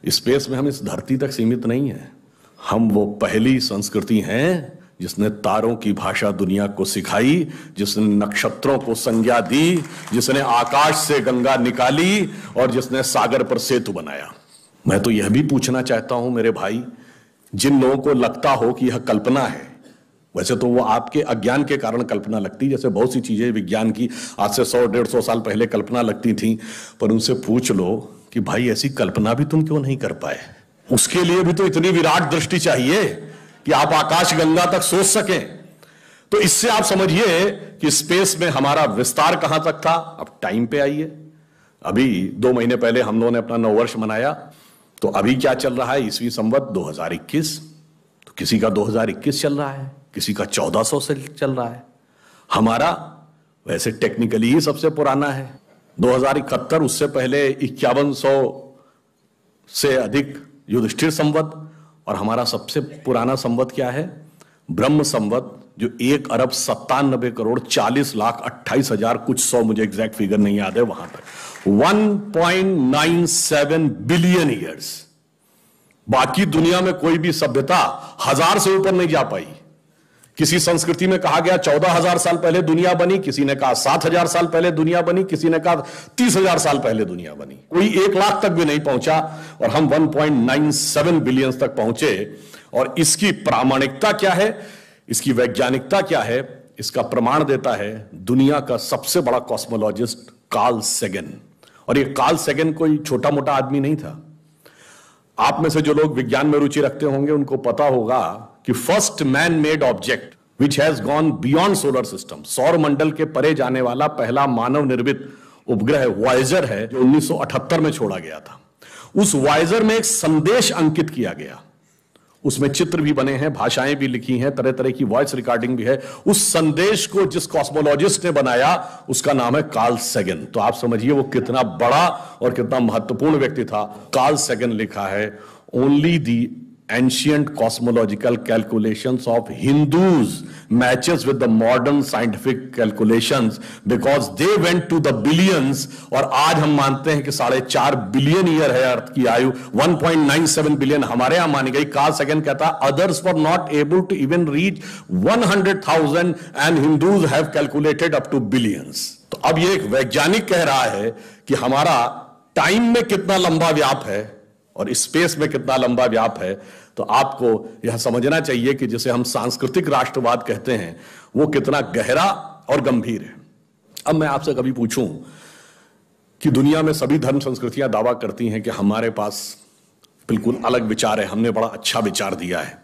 Space में हम इस धरती तक सीमित नहीं है। हम वो पहली संस्कृति हैं जिसने तारों की भाषा दुनिया को सिखाई, जिसने नक्षत्रों को संज्ञा दी, जिसने आकाश से गंगा निकाली और जिसने सागर पर सेतु बनाया। मैं तो यह भी पूछना चाहता हूं मेरे भाई, जिन लोगों को लगता हो कि यह कल्पना है, वैसे तो वो आपके अज्ञान के कारण कल्पना लगती, जैसे बहुत सी चीजें विज्ञान की आज से 100-150 साल पहले कल्पना लगती थी, पर उनसे पूछ लो कि भाई ऐसी कल्पना भी तुम क्यों नहीं कर पाए। उसके लिए भी तो इतनी विराट दृष्टि चाहिए कि आप आकाश गंगा तक सोच सकें। तो इससे आप समझिए कि स्पेस में हमारा विस्तार कहां तक था। अब टाइम पे आइए, अभी 2 महीने पहले हम लोगों ने अपना नववर्ष मनाया, तो अभी क्या चल रहा है, ईस्वी संवत 2021। तो किसी का 2021 चल रहा है, किसी का 1400 से चल रहा है। हमारा वैसे टेक्निकली ही सबसे पुराना है 2071, उससे पहले 5100 से अधिक युधिष्ठिर संवत, और हमारा सबसे पुराना संवत क्या है, ब्रह्म संवत, जो 1,97,40,28,000 कुछ 100, मुझे एग्जैक्ट फिगर नहीं याद है, वहां तक 1.97 बिलियन ईयर्स। बाकी दुनिया में कोई भी सभ्यता 1000 से ऊपर नहीं जा पाई। किसी संस्कृति में कहा गया 14,000 साल पहले दुनिया बनी, किसी ने कहा 7,000 साल पहले दुनिया बनी, किसी ने कहा 30,000 साल पहले दुनिया बनी। कोई 1 लाख तक भी नहीं पहुंचा और हम 1.97 बिलियन तक पहुंचे। और इसकी प्रामाणिकता क्या है, इसकी वैज्ञानिकता क्या है, इसका प्रमाण देता है दुनिया का सबसे बड़ा कॉस्मोलॉजिस्ट कार्ल सेगन। और ये कार्ल सेगन कोई छोटा मोटा आदमी नहीं था। आप में से जो लोग विज्ञान में रुचि रखते होंगे उनको पता होगा कि first man made object which has gone beyond solar system, सौर मंडल के परे जाने वाला पहला मानव निर्मित उपग्रह वॉयेजर है, जो 1978 में छोड़ा गया था। उस वॉयेजर में एक संदेश अंकित किया गया, उसमें चित्र भी बने हैं, भाषाएं भी लिखी हैं, तरह तरह की वॉइस रिकॉर्डिंग भी है। उस संदेश को जिस कॉस्मोलॉजिस्ट ने बनाया उसका नाम है कार्ल सेगन। तो आप समझिए वो कितना बड़ा और कितना महत्वपूर्ण व्यक्ति था। कार्ल सेगन लिखा है, only the ancient cosmological calculations of Hindus matches with the modern scientific calculations because they went to the billions। और आज हम मानते हैं कि 4.5 बिलियन ईयर है अर्थ की आयु, 1.97 बिलियन हमारे यहां मानी गई। कार्ल सेगन कहता है others were not able to even reach 100,000 and Hindus have calculated up to billions। तो अब ये एक वैज्ञानिक कह रहा है कि हमारा टाइम में कितना लंबा व्याप है और स्पेस में कितना लंबा व्याप है। तो आपको यह समझना चाहिए कि जिसे हम सांस्कृतिक राष्ट्रवाद कहते हैं वो कितना गहरा और गंभीर है। अब मैं आपसे कभी पूछूं कि दुनिया में सभी धर्म संस्कृतियां दावा करती हैं कि हमारे पास बिल्कुल अलग विचार है, हमने बड़ा अच्छा विचार दिया है।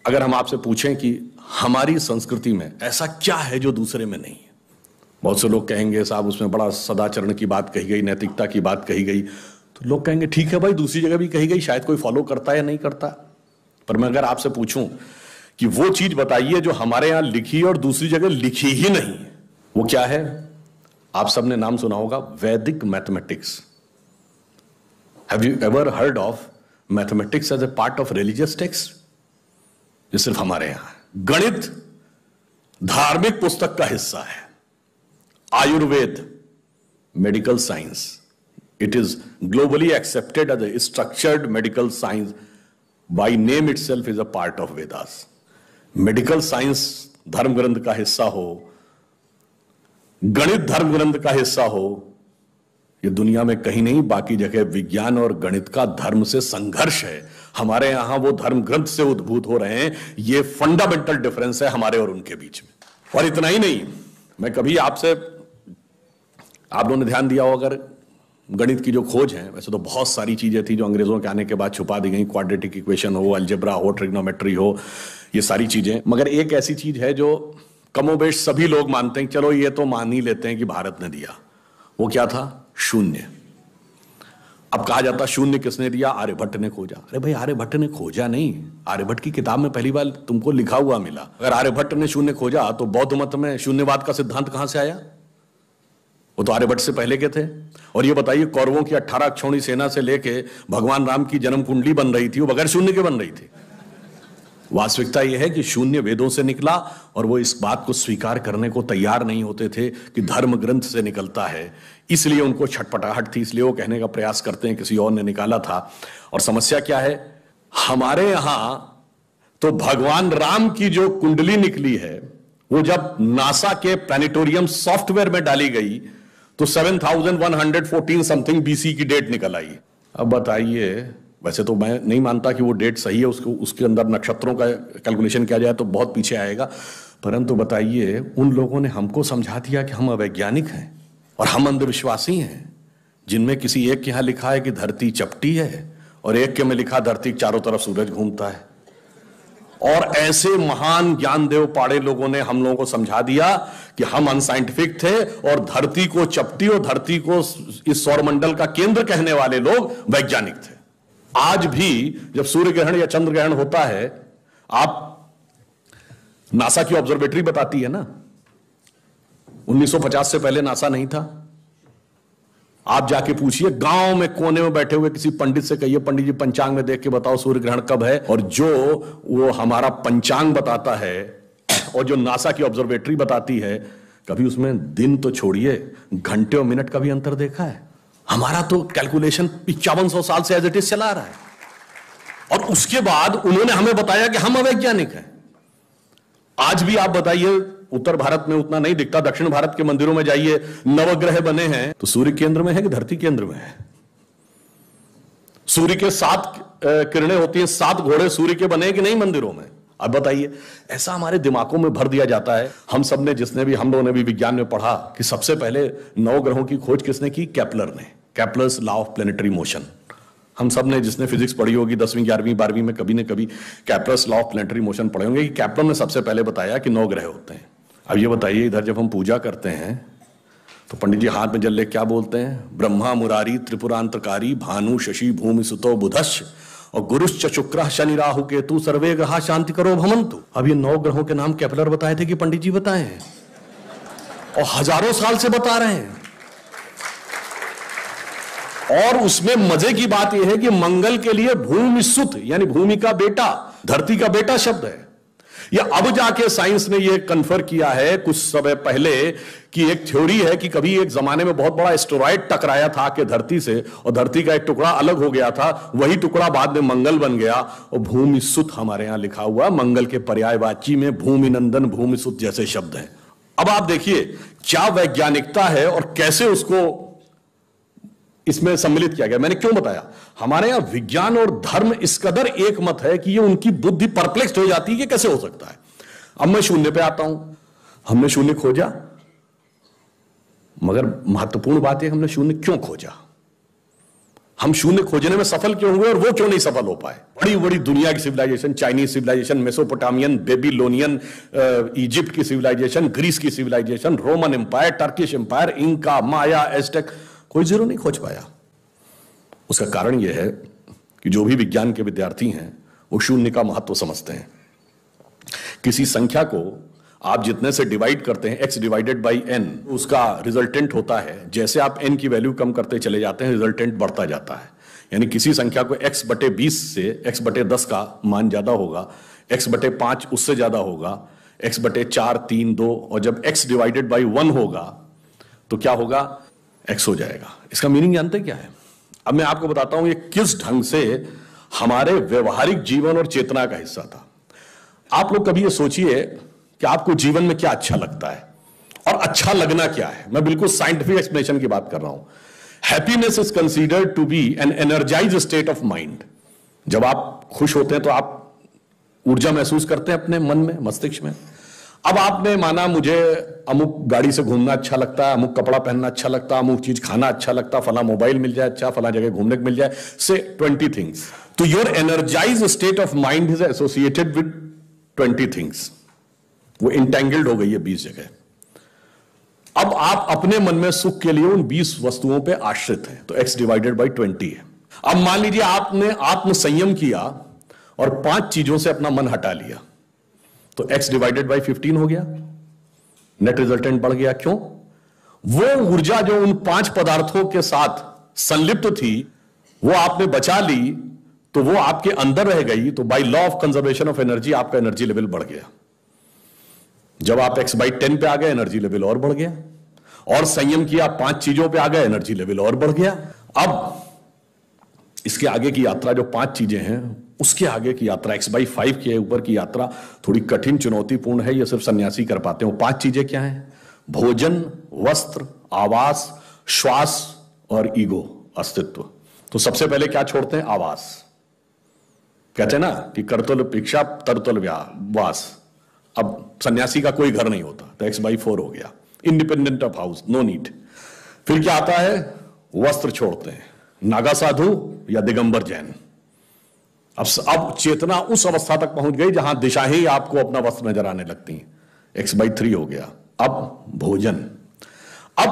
अगर हम आपसे पूछें कि हमारी संस्कृति में ऐसा क्या है जो दूसरे में नहीं है, बहुत से लोग कहेंगे साहब उसमें बड़ा सदाचरण की बात कही गई, नैतिकता की बात कही गई। तो लोग कहेंगे ठीक है भाई, दूसरी जगह भी कही गई, शायद कोई फॉलो करता है या नहीं करता। पर मैं अगर आपसे पूछूं कि वो चीज बताइए जो हमारे यहां लिखी और दूसरी जगह लिखी ही नहीं, वो क्या है? आप सबने नाम सुना होगा, वैदिक mathematics. Have you ever heard of mathematics as a part of religious text? ये सिर्फ हमारे यहां है। गणित धार्मिक पुस्तक का हिस्सा है। Ayurveda medical science, it is globally accepted as a structured medical science, by name itself is a part of Vedas। Medical science धर्म ग्रंथ का हिस्सा हो, गणित धर्म ग्रंथ का हिस्सा हो, ये दुनिया में कहीं नहीं। बाकी जगह विज्ञान और गणित का धर्म से संघर्ष है, हमारे यहां वो धर्म ग्रंथ से उद्भूत हो रहे हैं। ये फंडामेंटल डिफरेंस है हमारे और उनके बीच में। और इतना ही नहीं, मैं कभी आपसे, आप लोगों ने ध्यान दिया हो अगर गणित की जो खोज है, वैसे तो बहुत सारी चीजें थी जो अंग्रेजों के आने के बाद छुपा दी गई, क्वाड्रेटिक इक्वेशन हो, अलजेब्रा हो, ट्रिग्नोमेट्री हो, ये सारी चीजें। मगर एक ऐसी चीज है जो कमोबेश सभी लोग मानते हैं, चलो ये तो मान ही लेते हैं कि भारत ने दिया। वो क्या था? शून्य। अब कहा जाता शून्य किसने दिया? आर्यभट्ट ने खोजा। अरे भाई आर्यभट्ट ने खोजा नहीं, आर्यभट्ट की किताब में पहली बार तुमको लिखा हुआ मिला। अगर आर्यभट्ट ने शून्य खोजा तो बौद्ध मत में शून्यवाद का सिद्धांत कहां से आया? वो तो आर्यभट्ट से पहले के थे। और ये बताइए कौरवों की 18 अक्षौणी सेना से लेके भगवान राम की जन्म कुंडली बन रही थी, वो बगैर शून्य के बन रही थी। वास्तविकता यह है कि शून्य वेदों से निकला और वो इस बात को स्वीकार करने को तैयार नहीं होते थे कि धर्म ग्रंथ से निकलता है, इसलिए उनको छटपटाहट थी, इसलिए वो कहने का प्रयास करते हैं किसी और ने निकाला था। और समस्या क्या है, हमारे यहां तो भगवान राम की जो कुंडली निकली है वो जब नासा के प्लैनेटोरियम सॉफ्टवेयर में डाली गई तो 7114 समथिंग बीसी की डेट निकल आई। अब बताइए, वैसे तो मैं नहीं मानता कि वो डेट सही है, उसके अंदर नक्षत्रों का कैलकुलेशन किया जाए तो बहुत पीछे आएगा, परंतु बताइए उन लोगों ने हमको समझा दिया कि हम अवैज्ञानिक हैं और हम अंधविश्वासी हैं, जिनमें किसी एक के यहां लिखा है कि धरती चपटी है और एक के में लिखा धरती के चारों तरफ सूरज घूमता है। और ऐसे महान ज्ञानदेव पाड़े लोगों ने हम लोगों को समझा दिया कि हम अनसाइंटिफिक थे और धरती को चपटी और धरती को इस सौरमंडल का केंद्र कहने वाले लोग वैज्ञानिक थे। आज भी जब सूर्य ग्रहण या चंद्र ग्रहण होता है, आप नासा की ऑब्जर्वेटरी बताती है ना, 1950 से पहले नासा नहीं था। आप जाके पूछिए, गांव में कोने में बैठे हुए किसी पंडित से कहिए, पंडित जी पंचांग में देख के बताओ सूर्य ग्रहण कब है, और जो वो हमारा पंचांग बताता है और जो नासा की ऑब्जर्वेटरी बताती है, कभी उसमें दिन तो छोड़िए घंटे और मिनट का भी अंतर देखा है? हमारा तो कैलकुलेशन 5500 साल से एज इट इज चला रहा है, और उसके बाद उन्होंने हमें बताया कि हम अवैज्ञानिक हैं। आज भी आप बताइए, उत्तर भारत में उतना नहीं दिखता, दक्षिण भारत के मंदिरों में जाइए, नवग्रह बने हैं तो सूर्य केंद्र में है कि धरती केंद्र में है? सूर्य के 7 किरणें होती हैं, 7 घोड़े सूर्य के बने कि नहीं मंदिरों में? अब बताइए, ऐसा हमारे दिमागों में भर दिया जाता है। हम लोगों ने भी विज्ञान में पढ़ा कि सबसे पहले 9 ग्रहों की खोज किसने की? केपलर ने, Kepler's law of planetary motion. हम सब ने, जिसने फिजिक्स पढ़ी होगी 10वीं 11वीं 12वीं में, कभी न कभी Kepler's law of planetary motion पढ़े होंगे कि केपलर ने सबसे पहले बताया कि 9 ग्रह होते हैं। अब ये बताइए, इधर जब हम पूजा करते हैं तो पंडित जी हाथ में जल ले क्या बोलते हैं? ब्रह्मा मुरारी त्रिपुरांतकारी भानु शशि भूमि सुतो बुधश्च और गुरुश्च शुक्र शनि राहु केतु सर्वे ग्रहा शांति करो भवन्तु। अब ये 9 ग्रहों के नाम केपलर बताए थे कि पंडित जी बताए हैं, और हजारों साल से बता रहे हैं। और उसमें मजे की बात यह है कि मंगल के लिए भूमि सुत यानी भूमि का बेटा, धरती का बेटा शब्द है। या अब जाके साइंस ने यह कन्फर्म किया है कुछ समय पहले कि एक थ्योरी है कि कभी एक जमाने में बहुत बड़ा एस्टेरॉयड टकराया था कि धरती से, और धरती का एक टुकड़ा अलग हो गया था, वही टुकड़ा बाद में मंगल बन गया, और भूमि सुत हमारे यहां लिखा हुआ, मंगल के पर्यायवाची में भूमि नंदन भूमि सुत जैसे शब्द हैं। अब आप देखिए क्या वैज्ञानिकता है और कैसे उसको इसमें सम्मिलित किया गया। मैंने क्यों बताया, हमारे यहां विज्ञान और धर्म इस कदर एक मत है कि ये उनकी बुद्धि परप्लेक्स हो जाती है कि कैसे हो सकता है। अब मैं शून्य पे आता हूं, हमने शून्य खोजा, मगर महत्वपूर्ण बात है हमने शून्य क्यों खोजा, हम शून्य खोजने में सफल क्यों हुए और वो क्यों नहीं सफल हो पाए। बड़ी बड़ी दुनिया की civilisation, Chinese civilisation, Mesopotamian, Babylonian, Egypt की सिविलाइजेशन, ग्रीस की civilisation, Roman empire, Turkish empire, Inca, Maya, Aztec, कोई जीरो नहीं खोज पाया। उसका कारण यह है कि जो भी विज्ञान के विद्यार्थी हैं वो शून्य का महत्व समझते हैं। किसी संख्या को आप जितने से डिवाइड करते हैं, x डिवाइडेड बाई n, उसका रिजल्टेंट होता है। जैसे आप n की वैल्यू कम करते चले जाते हैं, रिजल्टेंट बढ़ता जाता है। यानी किसी संख्या को x बटे 20 से x बटे 10 का मान ज्यादा होगा, x बटे 5 उससे ज्यादा होगा, x बटे 4 3 2, और जब x डिवाइडेड बाई 1 होगा तो क्या होगा? x हो जाएगा। इसका मीनिंग जानते क्या है? अब मैं आपको बताता हूं ये किस ढंग से हमारे व्यवहारिक जीवन और चेतना का हिस्सा था। आप लोग कभी ये सोचिए कि आपको जीवन में क्या अच्छा लगता है और अच्छा लगना क्या है। मैं बिल्कुल साइंटिफिक एक्सप्लेनेशन की बात कर रहा हूं। Happiness is considered to be an energized state of mind. जब आप खुश होते हैं तो आप ऊर्जा महसूस करते हैं अपने मन में, मस्तिष्क में। अब आपने माना मुझे अमुक गाड़ी से घूमना अच्छा लगता है, अमुक कपड़ा पहनना अच्छा लगता है, अमुक चीज खाना अच्छा लगता है, फला मोबाइल मिल जाए अच्छा, फला जगह घूमने को मिल जाए, से 20 थिंग्स। तो your energised state of mind is associated with 20 things. वो इंटेंगल्ड हो गई है 20 जगह। अब आप अपने मन में सुख के लिए उन 20 वस्तुओं पे आश्रित हैं, तो x डिवाइडेड बाई 20 है। अब मान लीजिए आपने आत्म संयम किया और 5 चीजों से अपना मन हटा लिया, तो x डिवाइडेड बाई 15 हो गया, नेट रिजल्टेंट बढ़ गया। क्यों? वो ऊर्जा जो उन 5 पदार्थों के साथ संलिप्त थी वो आपने बचा ली, तो वो आपके अंदर रह गई, तो by law of conservation of energy आपका एनर्जी लेवल बढ़ गया। जब आप x/10 पे आ गए, एनर्जी लेवल और बढ़ गया, और संयम किया, 5 चीजों पे आ गए, एनर्जी लेवल और बढ़ गया। अब इसके आगे की यात्रा जो 5 चीजें हैं, उसके आगे की यात्रा x/5 के ऊपर की यात्रा थोड़ी कठिन, चुनौतीपूर्ण है। ये सिर्फ सन्यासी कर पाते हैं। 5 चीजें क्या हैं? भोजन, वस्त्र, आवास, श्वास और ईगो, अस्तित्व। तो सबसे पहले क्या छोड़ते हैं? आवास। कहते हैं ना कि करतुल भिक्षा तरतुल वास। अब सन्यासी का कोई घर नहीं होता, तो x/4 हो गया, independent of house, no need. फिर क्या आता है? वस्त्र छोड़ते हैं, नागा साधु या दिगंबर जैन। अब चेतना उस अवस्था तक पहुंच गई जहां दिशा ही आपको अपना वस्त्र नजर आने लगती है, x/3 हो गया। अब भोजन। अब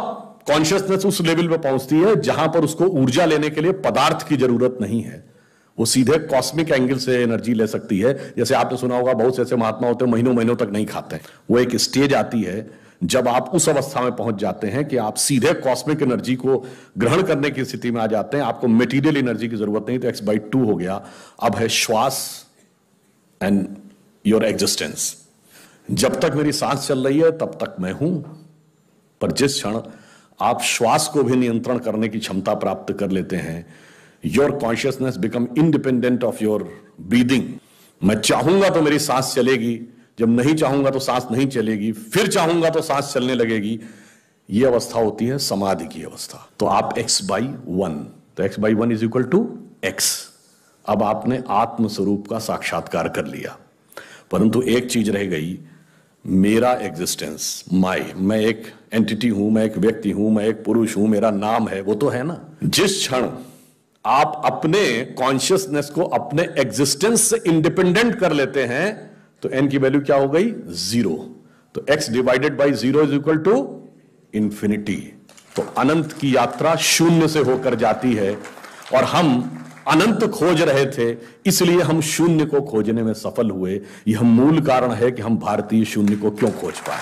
कॉन्शियसनेस उस लेवल पे पहुंचती है जहां पर उसको ऊर्जा लेने के लिए पदार्थ की जरूरत नहीं है, वो सीधे कॉस्मिक एंगल से एनर्जी ले सकती है। जैसे आपने सुना होगा, बहुत से ऐसे महात्मा होते हैं महीनों महीनों तक नहीं खाते। वो एक स्टेज आती है जब आप उस अवस्था में पहुंच जाते हैं कि आप सीधे कॉस्मिक एनर्जी को ग्रहण करने की स्थिति में आ जाते हैं, आपको मटेरियल एनर्जी की जरूरत नहीं। तो x/2 हो गया। अब है श्वास एंड योर एग्जिस्टेंस। जब तक मेरी सांस चल रही है तब तक मैं हूं, पर जिस क्षण आप श्वास को भी नियंत्रण करने की क्षमता प्राप्त कर लेते हैं, your consciousness become independent of your breathing. मैं चाहूंगा तो मेरी सांस चलेगी, जब नहीं चाहूंगा तो सांस नहीं चलेगी, फिर चाहूंगा तो सांस चलने लगेगी। यह अवस्था होती है समाधि की अवस्था। तो आप x/1, तो x/1 is equal to x। अब आपने आत्म स्वरूप का साक्षात्कार कर लिया, परंतु एक चीज रह गई, मेरा एग्जिस्टेंस, मैं एक एंटिटी हूं, मैं एक व्यक्ति हूं, मैं एक पुरुष हूं, मेरा नाम है, वो तो है ना। जिस क्षण आप अपने कॉन्शियसनेस को अपने एग्जिस्टेंस से इंडिपेंडेंट कर लेते हैं, तो n की वैल्यू क्या हो गई? 0। तो x/0 is equal to infinity. तो अनंत की यात्रा शून्य से होकर जाती है, और हम अनंत खोज रहे थे, इसलिए हम शून्य को खोजने में सफल हुए। यह मूल कारण है कि हम भारतीय शून्य को क्यों खोज पाए।